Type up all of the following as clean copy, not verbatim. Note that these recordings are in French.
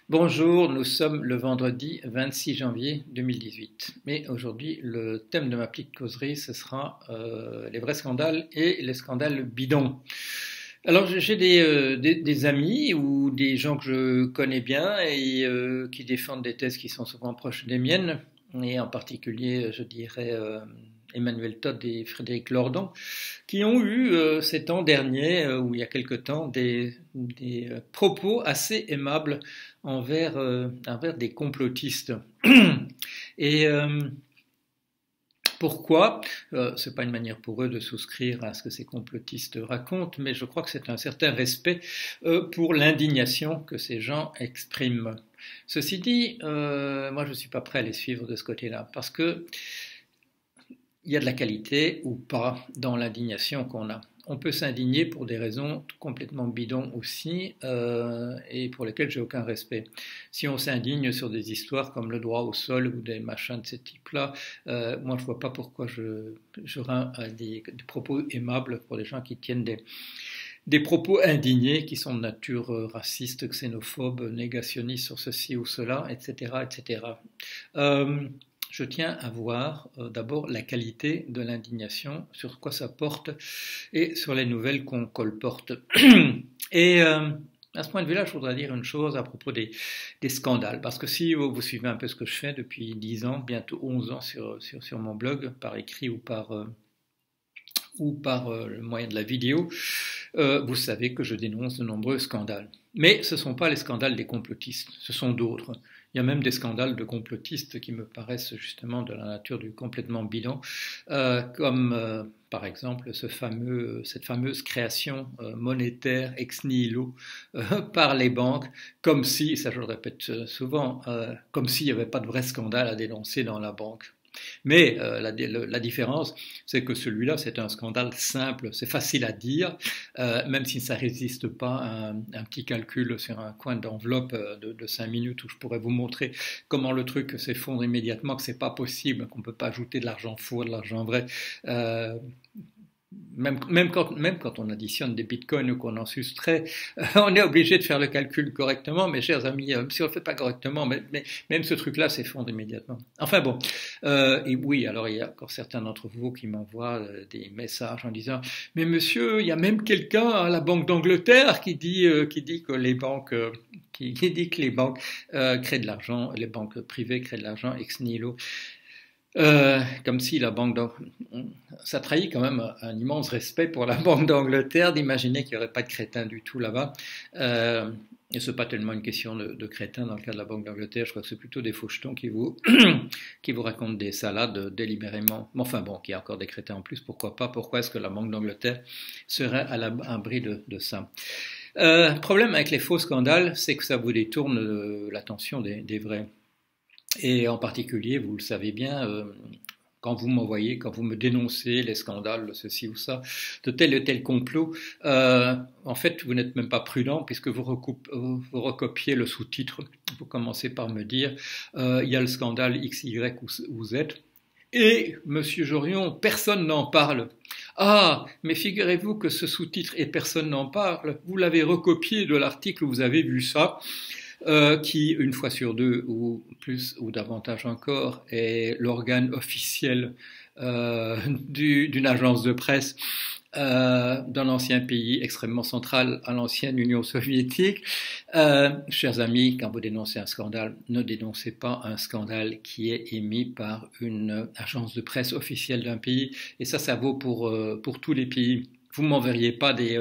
Bonjour, nous sommes le vendredi 26 janvier 2018. Mais aujourd'hui, le thème de ma petite causerie, ce sera les vrais scandales et les scandales bidons. Alors j'ai des amis ou des gens que je connais bien et qui défendent des thèses qui sont souvent proches des miennes, et en particulier, je dirais, Emmanuel Todd et Frédéric Lordon, qui ont eu ces temps derniers, ou il y a quelque temps, des propos assez aimables envers des complotistes. Et pourquoi C'est pas une manière pour eux de souscrire à ce que ces complotistes racontent, mais je crois que c'est un certain respect pour l'indignation que ces gens expriment. Ceci dit, moi je ne suis pas prêt à les suivre de ce côté-là, parce que il y a de la qualité ou pas dans l'indignation qu'on a. On peut s'indigner pour des raisons complètement bidons aussi, et pour lesquelles j'ai aucun respect. Si on s'indigne sur des histoires comme le droit au sol ou des machins de ce type-là, moi je vois pas pourquoi j'aurais des propos aimables pour des gens qui tiennent des propos indignés qui sont de nature raciste, xénophobe, négationniste sur ceci ou cela, etc., etc. Je tiens à voir d'abord la qualité de l'indignation, sur quoi ça porte et sur les nouvelles qu'on colporte. Et à ce point de vue-là, je voudrais dire une chose à propos des scandales, parce que si vous suivez un peu ce que je fais depuis 10 ans, bientôt 11 ans sur mon blog, par écrit ou par le moyen de la vidéo, vous savez que je dénonce de nombreux scandales. Mais ce ne sont pas les scandales des complotistes, ce sont d'autres. Il y a même des scandales de complotistes qui me paraissent justement de la nature du complètement bidon, comme par exemple cette fameuse création monétaire ex nihilo par les banques, comme si, ça je le répète souvent, comme s'il n'y avait pas de vrai scandale à dénoncer dans la banque. Mais la différence, c'est que celui-là, c'est un scandale simple, c'est facile à dire, même si ça ne résiste pas à un petit calcul sur un coin d'enveloppe de 5 minutes où je pourrais vous montrer comment le truc s'effondre immédiatement, que c'est pas possible, qu'on ne peut pas ajouter de l'argent faux, de l'argent vrai. Même quand on additionne des bitcoins ou qu'on en soustrait, on est obligé de faire le calcul correctement, mes chers amis. Si on ne le fait pas correctement, mais même ce truc-là s'effondre immédiatement. Enfin bon, et oui, alors il y a encore certains d'entre vous qui m'envoient des messages en disant « Mais monsieur, il y a même quelqu'un à la Banque d'Angleterre qui dit que les banques... qui dit que les banques créent de l'argent, les banques privées créent de l'argent ex nihilo. » Comme si la Banque d'Angleterre... Ça trahit quand même un immense respect pour la Banque d'Angleterre d'imaginer qu'il n'y aurait pas de crétins du tout là-bas. Et ce n'est pas tellement une question de crétins dans le cas de la Banque d'Angleterre, je crois que c'est plutôt des fauchetons qui vous racontent des salades délibérément. Mais enfin bon, qu'il y a encore des crétins en plus, pourquoi pas? Pourquoi est-ce que la Banque d'Angleterre serait à l'abri de ça? Problème avec les faux scandales, c'est que ça vous détourne l'attention des vrais. Et en particulier, vous le savez bien, quand vous m'envoyez, quand vous me dénoncez les scandales, ceci ou ça, de tel et tel complot, en fait, vous n'êtes même pas prudent puisque vous recopiez le sous-titre. Vous commencez par me dire, il y a le scandale X, Y ou Z. Et, monsieur Jorion, personne n'en parle. Ah, mais figurez-vous que ce sous-titre « et personne n'en parle », vous l'avez recopié de l'article où vous avez vu ça. Qui, une fois sur deux, ou plus, ou davantage encore, est l'organe officiel d'une agence de presse d'un ancien pays extrêmement central à l'ancienne Union soviétique. Chers amis, quand vous dénoncez un scandale, ne dénoncez pas un scandale qui est émis par une agence de presse officielle d'un pays. Et ça vaut pour tous les pays. Vous ne m'enverriez pas des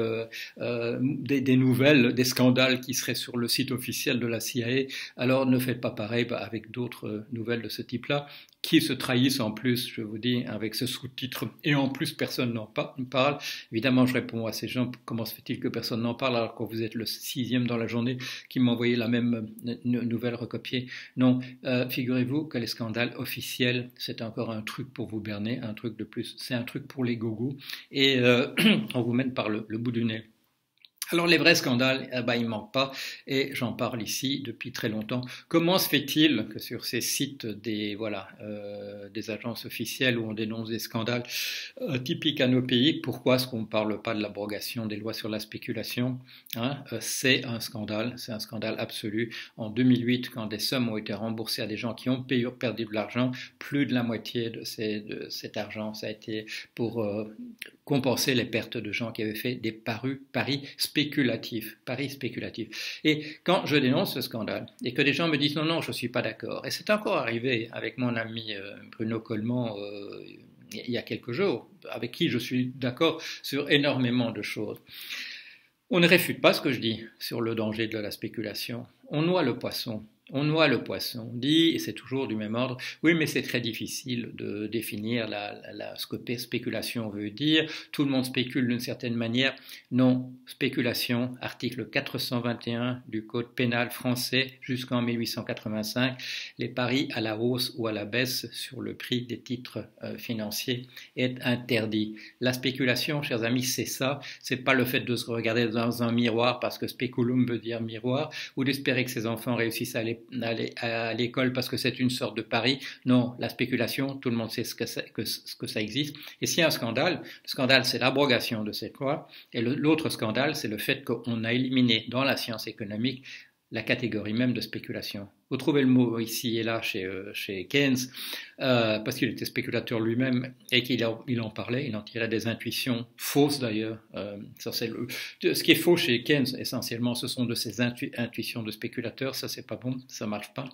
nouvelles, des scandales qui seraient sur le site officiel de la CIA. Alors ne faites pas pareil avec d'autres nouvelles de ce type-là, qui se trahissent en plus, je vous dis, avec ce sous-titre. Et en plus, personne n'en parle. Évidemment, je réponds à ces gens, comment se fait-il que personne n'en parle alors que vous êtes le 6e dans la journée qui m'envoyait la même nouvelle recopiée? Non, figurez-vous que les scandales officiels, c'est encore un truc pour vous berner, un truc de plus. C'est un truc pour les gogos. Et on vous mène par le bout du nez. Alors les vrais scandales, ils ne manquent pas, et j'en parle ici depuis très longtemps. Comment se fait-il que sur ces sites des agences officielles où on dénonce des scandales typiques à nos pays, pourquoi est-ce qu'on ne parle pas de l'abrogation des lois sur la spéculation, hein? C'est un scandale absolu. En 2008, quand des sommes ont été remboursées à des gens qui ont perdu de l'argent, plus de la moitié de cet argent, ça a été pour compenser les pertes de gens qui avaient fait des paris spéculatifs. Et quand je dénonce ce scandale, et que des gens me disent non, je ne suis pas d'accord, et c'est encore arrivé avec mon ami Bruno Coleman il y a quelques jours, avec qui je suis d'accord sur énormément de choses. On ne réfute pas ce que je dis sur le danger de la spéculation. On noie le poisson. On dit, et c'est toujours du même ordre, oui, mais c'est très difficile de définir ce que spéculation veut dire. Tout le monde spécule d'une certaine manière. Non, spéculation, article 421 du Code pénal français jusqu'en 1885, les paris à la hausse ou à la baisse sur le prix des titres financiers est interdit. La spéculation, chers amis, c'est ça. C'est pas le fait de se regarder dans un miroir parce que speculum veut dire miroir, ou d'espérer que ses enfants réussissent à aller à l'école parce que c'est une sorte de pari. Non, la spéculation, tout le monde sait que ça existe. Et s'il y a un scandale, le scandale c'est l'abrogation de cette loi, et l'autre scandale c'est le fait qu'on a éliminé dans la science économique la catégorie même de spéculation. Vous trouvez le mot ici et là chez Keynes, parce qu'il était spéculateur lui-même et qu'il en parlait, il en tirait des intuitions fausses d'ailleurs. Ce qui est faux chez Keynes, essentiellement, ce sont de ces intuitions de spéculateurs, ça c'est pas bon, ça marche pas.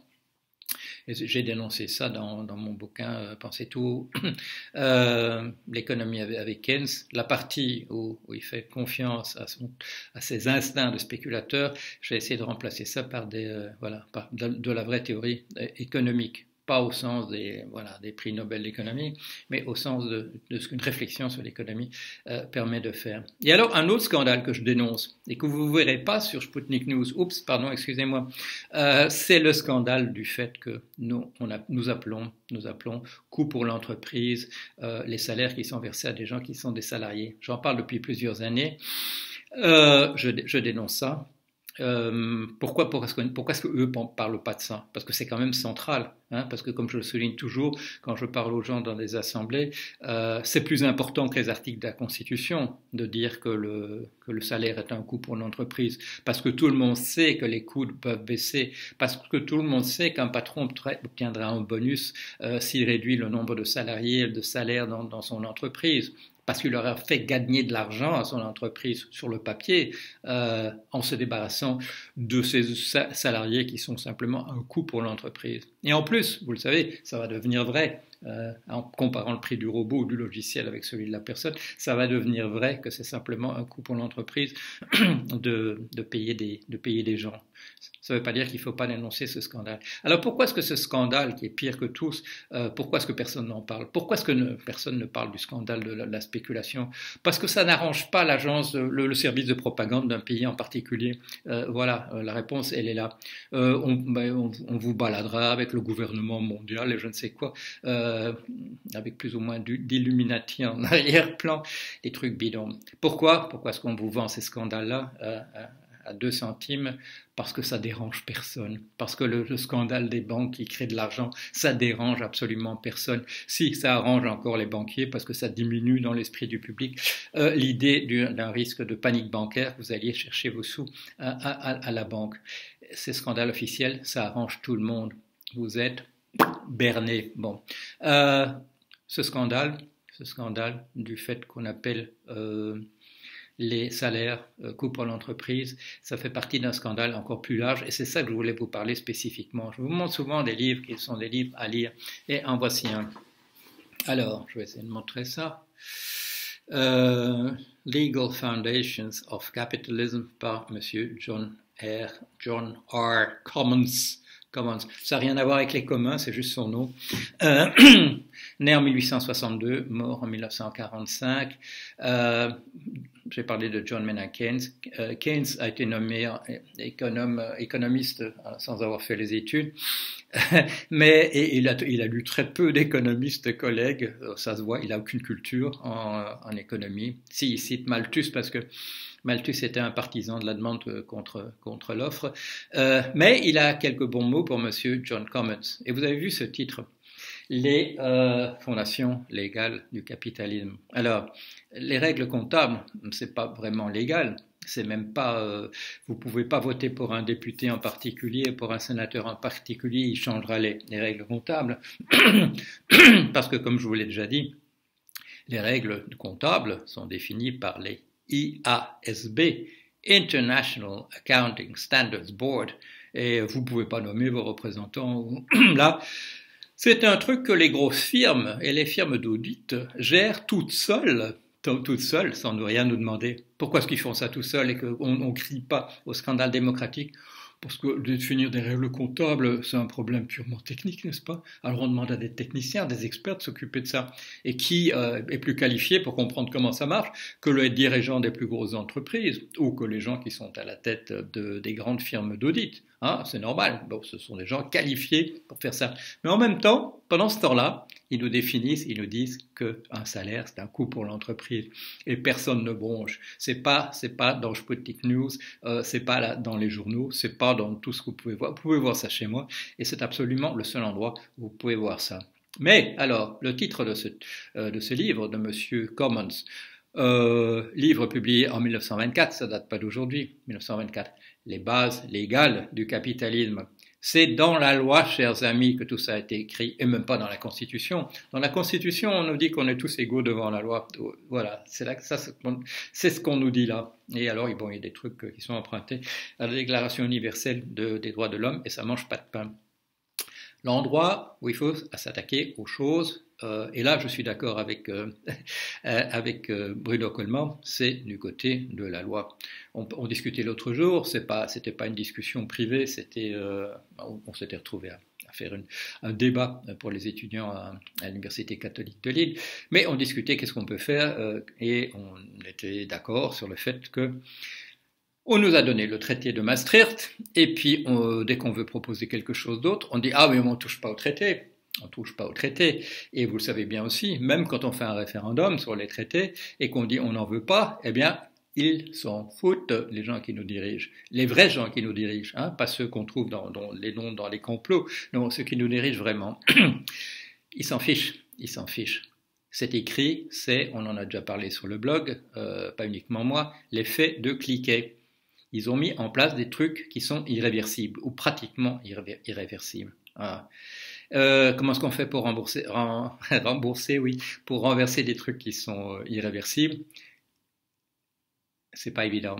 Et j'ai dénoncé ça dans mon bouquin Pensez tout, l'économie avec Keynes, la partie où il fait confiance à ses instincts de spéculateur. J'ai essayé de remplacer ça par de la vraie théorie économique. Pas au sens des prix Nobel d'économie, mais au sens de ce qu'une réflexion sur l'économie permet de faire. Et alors, un autre scandale que je dénonce, et que vous ne verrez pas sur Sputnik News, c'est le scandale du fait que nous appelons coût pour l'entreprise, les salaires qui sont versés à des gens qui sont des salariés. J'en parle depuis plusieurs années, je dénonce ça. Pourquoi est-ce qu'eux ne parlent pas de ça? Parce que c'est quand même central, hein, parce que comme je le souligne toujours, quand je parle aux gens dans des assemblées, c'est plus important que les articles de la Constitution de dire que le salaire est un coût pour l'entreprise, parce que tout le monde sait que les coûts peuvent baisser, parce que tout le monde sait qu'un patron obtiendra un bonus s'il réduit le nombre de salariés, de salaires dans son entreprise. Parce qu'il leur a fait gagner de l'argent à son entreprise sur le papier en se débarrassant de ces salariés qui sont simplement un coût pour l'entreprise. Et en plus, vous le savez, ça va devenir vrai. En comparant le prix du robot ou du logiciel avec celui de la personne, ça va devenir vrai que c'est simplement un coût pour l'entreprise de payer des gens. Ça ne veut pas dire qu'il ne faut pas dénoncer ce scandale. Alors pourquoi est-ce que ce scandale, qui est pire que tous, pourquoi est-ce que personne n'en parle? Pourquoi est-ce que personne ne parle du scandale de la spéculation? Parce que ça n'arrange pas le service de propagande d'un pays en particulier. La réponse, elle est là. On vous baladera avec le gouvernement mondial et je ne sais quoi, avec plus ou moins d'Illuminati en arrière-plan, des trucs bidons. Pourquoi est-ce qu'on vous vend ces scandales-là à 2 centimes? Parce que ça dérange personne, parce que le scandale des banques qui créent de l'argent, ça dérange absolument personne. Si, ça arrange encore les banquiers parce que ça diminue dans l'esprit du public l'idée d'un risque de panique bancaire, vous alliez chercher vos sous à la banque. Ces scandales officiels, ça arrange tout le monde. Vous êtes berné. Bon, ce scandale du fait qu'on appelle les salaires coûts pour l'entreprise, ça fait partie d'un scandale encore plus large et c'est ça que je voulais vous parler spécifiquement. Je vous montre souvent des livres qui sont des livres à lire et en voici un. Alors, je vais essayer de montrer ça. Legal Foundations of Capitalism par Monsieur John R. Commons. Ça n'a rien à voir avec les communs, c'est juste son nom. Né en 1862, mort en 1945. j'ai parlé de John Maynard Keynes. Keynes a été nommé économiste sans avoir fait les études, mais il a lu très peu d'économistes collègues, ça se voit, il n'a aucune culture en économie. Si, il cite Malthus parce que Malthus était un partisan de la demande contre l'offre, mais il a quelques bons mots pour Monsieur John Commons. Et vous avez vu ce titre, les fondations légales du capitalisme. Alors, les règles comptables, c'est pas vraiment légal. C'est même pas, vous pouvez pas voter pour un député en particulier, pour un sénateur en particulier, il changera les règles comptables, parce que comme je vous l'ai déjà dit, les règles comptables sont définies par les IASB, International Accounting Standards Board, et vous pouvez pas nommer vos représentants là. C'est un truc que les grosses firmes et les firmes d'audit gèrent toutes seules, sans nous rien nous demander. Pourquoi est-ce qu'ils font ça tout seuls et qu'on ne crie pas au scandale démocratique? Parce que définir des règles comptables, c'est un problème purement technique, n'est-ce pas? Alors on demande à des techniciens, des experts de s'occuper de ça. Et qui est plus qualifié pour comprendre comment ça marche que les dirigeants des plus grosses entreprises ou que les gens qui sont à la tête des grandes firmes d'audit? Hein, c'est normal, bon, ce sont des gens qualifiés pour faire ça. Mais en même temps, pendant ce temps-là, ils nous définissent, ils nous disent qu'un salaire, c'est un coût pour l'entreprise. Et personne ne bronche. C'est pas dans Sputnik News, c'est pas là dans les journaux, c'est pas dans tout ce que vous pouvez voir. Vous pouvez voir ça chez moi, et c'est absolument le seul endroit où vous pouvez voir ça. Mais, alors, le titre de ce livre de Monsieur Commons, livre publié en 1924, ça date pas d'aujourd'hui, 1924, les bases légales du capitalisme. C'est dans la loi, chers amis, que tout ça a été écrit, et même pas dans la Constitution. Dans la Constitution, on nous dit qu'on est tous égaux devant la loi. Voilà, c'est ce qu'on nous dit là. Et alors, bon, il y a des trucs qui sont empruntés à la Déclaration universelle des droits de l'homme, et ça mange pas de pain. L'endroit où il faut s'attaquer aux choses, et là je suis d'accord avec Bruno Coleman, c'est du côté de la loi. On discutait l'autre jour, c'était pas une discussion privée, on s'était retrouvé à faire un débat pour les étudiants à l'Université catholique de Lille, mais on discutait qu'est-ce qu'on peut faire, et on était d'accord sur le fait que on nous a donné le traité de Maastricht, et puis dès qu'on veut proposer quelque chose d'autre, on dit « Ah mais on ne touche pas au traité ». On ne touche pas au traité. Et vous le savez bien aussi, même quand on fait un référendum sur les traités et qu'on dit on n'en veut pas, eh bien, ils s'en foutent, les gens qui nous dirigent. Les vrais gens qui nous dirigent, hein, pas ceux qu'on trouve dans les noms dans les complots, non, ceux qui nous dirigent vraiment. Ils s'en fichent, ils s'en fichent. C'est écrit, on en a déjà parlé sur le blog, pas uniquement moi, l'effet de cliquet. Ils ont mis en place des trucs qui sont irréversibles, ou pratiquement irréversibles. Voilà. Comment est-ce qu'on fait pour rembourser, oui, pour renverser des trucs qui sont irréversibles? C'est pas évident.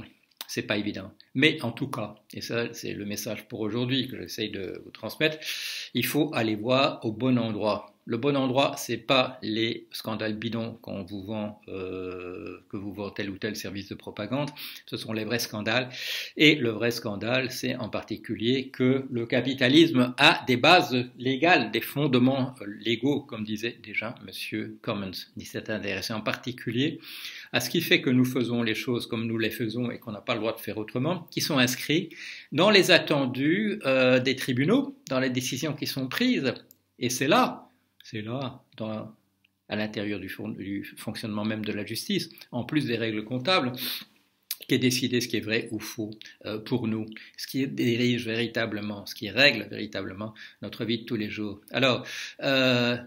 C'est pas évident. Mais en tout cas, et ça c'est le message pour aujourd'hui que j'essaye de vous transmettre, il faut aller voir au bon endroit. Le bon endroit, c'est pas les scandales bidons qu'on vous vend, que vous vend tel ou tel service de propagande. Ce sont les vrais scandales. Et le vrai scandale, c'est en particulier que le capitalisme a des bases légales, des fondements légaux, comme disait déjà Monsieur Commons. Il s'est intéressé en particulier à ce qui fait que nous faisons les choses comme nous les faisons et qu'on n'a pas le droit de faire autrement, qui sont inscrits dans les attendus des tribunaux, dans les décisions qui sont prises. Et c'est là, à l'intérieur du fonctionnement même de la justice, en plus des règles comptables, qui est décidé ce qui est vrai ou faux pour nous, ce qui dirige véritablement, ce qui règle véritablement notre vie de tous les jours. Alors,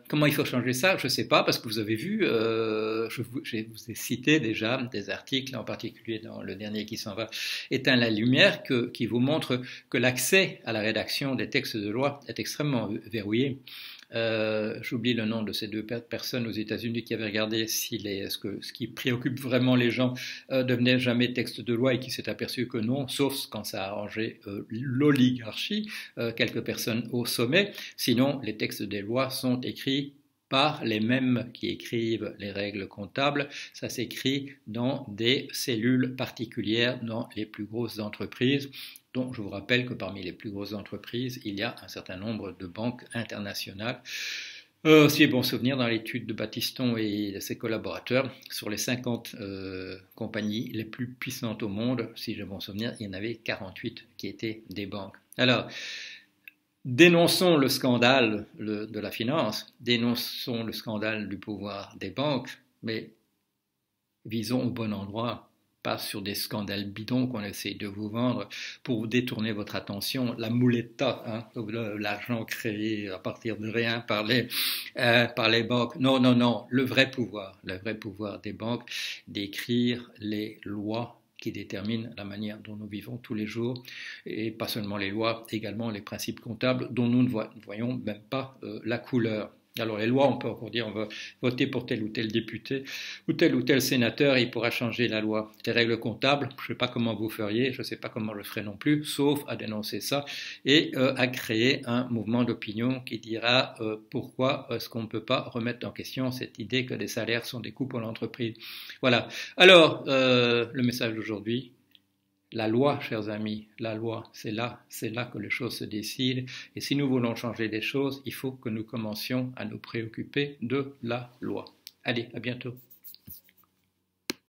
comment il faut changer ça? Je ne sais pas, parce que vous avez vu, je vous ai cité déjà des articles, en particulier dans le dernier qui s'en va, Éteint la lumière, qui vous montre que l'accès à la rédaction des textes de loi est extrêmement verrouillé. J'oublie le nom de ces deux personnes aux États-Unis qui avaient regardé si ce qui préoccupe vraiment les gens devenait jamais texte de loi et qui s'est aperçu que non, sauf quand ça a arrangé l'oligarchie, quelques personnes au sommet. Sinon, les textes des lois sont écrits par les mêmes qui écrivent les règles comptables. Ça s'écrit dans des cellules particulières dans les plus grosses entreprises. Donc, je vous rappelle que parmi les plus grosses entreprises, il y a un certain nombre de banques internationales. Aussi bon souvenir dans l'étude de Battiston et de ses collaborateurs, sur les 50 compagnies les plus puissantes au monde, si j'ai bon souvenir, il y en avait 48 qui étaient des banques. Alors, dénonçons le scandale de la finance, dénonçons le scandale du pouvoir des banques, mais visons au bon endroit, pas sur des scandales bidons qu'on essaie de vous vendre pour détourner votre attention. La muleta, hein, l'argent créé à partir de rien par les banques. Non, non, non, le vrai pouvoir des banques d'écrire les lois qui déterminent la manière dont nous vivons tous les jours, et pas seulement les lois, également les principes comptables dont nous ne voyons même pas la couleur. Alors les lois, on peut encore dire on va voter pour tel ou tel député ou tel sénateur et il pourra changer la loi. Les règles comptables, je ne sais pas comment vous feriez, je ne sais pas comment je le ferai non plus, sauf à dénoncer ça et à créer un mouvement d'opinion qui dira pourquoi est-ce qu'on ne peut pas remettre en question cette idée que les salaires sont des coûts pour l'entreprise. Voilà. Alors, le message d'aujourd'hui, la loi, chers amis, la loi, c'est là que les choses se décident. Et si nous voulons changer les choses, il faut que nous commencions à nous préoccuper de la loi. Allez, à bientôt.